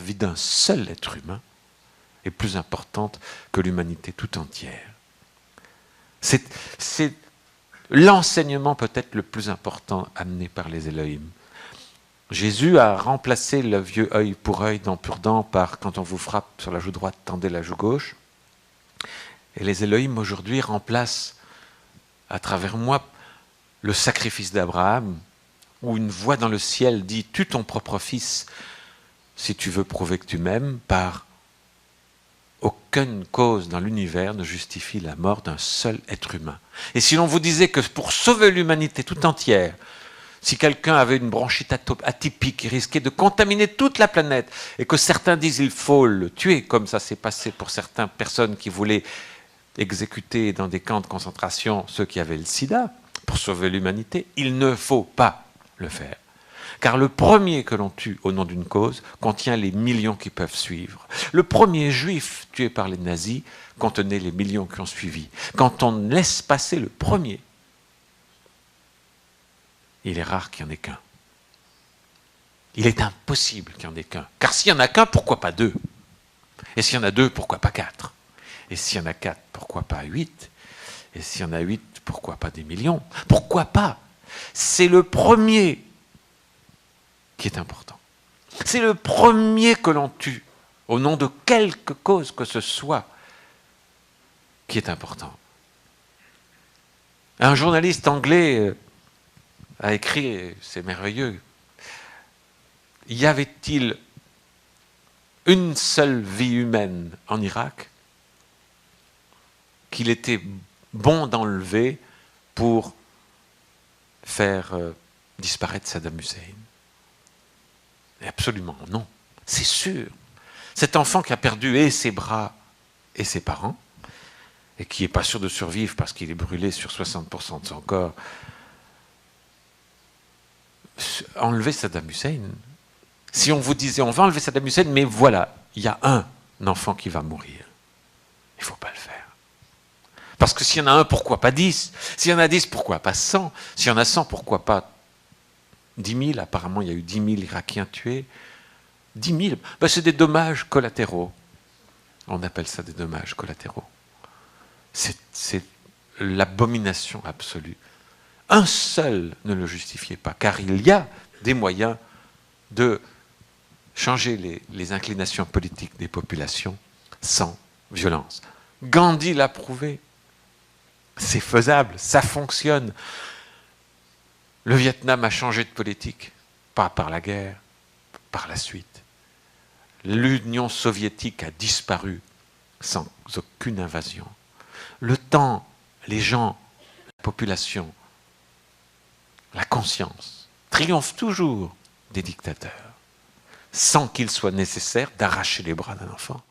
vie d'un seul être humain est plus importante que l'humanité tout entière. C'est l'enseignement peut-être le plus important amené par les Elohim. Jésus a remplacé le vieux œil pour œil dent pour dent par quand on vous frappe sur la joue droite, tendez la joue gauche. Et les Elohim aujourd'hui remplacent à travers moi le sacrifice d'Abraham, où une voix dans le ciel dit « Tue ton propre fils si tu veux prouver que tu m'aimes » par aucune cause dans l'univers ne justifie la mort d'un seul être humain. Et si l'on vous disait que pour sauver l'humanité tout entière, si quelqu'un avait une bronchite atypique qui risquait de contaminer toute la planète, et que certains disent il faut le tuer, comme ça s'est passé pour certaines personnes qui voulaient exécuter dans des camps de concentration ceux qui avaient le sida, pour sauver l'humanité, il ne faut pas le faire. Car le premier que l'on tue au nom d'une cause contient les millions qui peuvent suivre. Le premier juif tué par les nazis contenait les millions qui ont suivi. Quand on laisse passer le premier, il est rare qu'il n'y en ait qu'un. Il est impossible qu'il n'y en ait qu'un. Car s'il n'y en a qu'un, pourquoi pas deux? Et s'il y en a deux, pourquoi pas quatre? Et s'il y en a quatre, pourquoi pas 8? Et s'il y en a 8, pourquoi pas des millions? Pourquoi pas? C'est le premier qui est important. C'est le premier que l'on tue, au nom de quelque cause que ce soit, qui est important. Un journaliste anglais a écrit, c'est merveilleux, y avait-il une seule vie humaine en Irak qu'il était bon d'enlever pour faire disparaître Saddam Hussein? Et absolument non, c'est sûr. Cet enfant qui a perdu et ses bras et ses parents, et qui n'est pas sûr de survivre parce qu'il est brûlé sur 60% de son corps, enlever Saddam Hussein. Si on vous disait, on va enlever Saddam Hussein, mais voilà, il y a un enfant qui va mourir. Il ne faut pas le faire. Parce que s'il y en a un, pourquoi pas 10? S'il y en a 10, pourquoi pas 100? S'il y en a 100, pourquoi pas 10 000? Apparemment, il y a eu 10 000 Irakiens tués. 10 000, ben, c'est des dommages collatéraux. On appelle ça des dommages collatéraux. C'est l'abomination absolue. Un seul ne le justifiait pas, car il y a des moyens de changer les inclinations politiques des populations sans violence. Gandhi l'a prouvé. C'est faisable, ça fonctionne. Le Vietnam a changé de politique, pas par la guerre, par la suite. L'Union soviétique a disparu sans aucune invasion. Le temps, les gens, la population, la conscience triomphe toujours des dictateurs, sans qu'il soit nécessaire d'arracher les bras d'un enfant.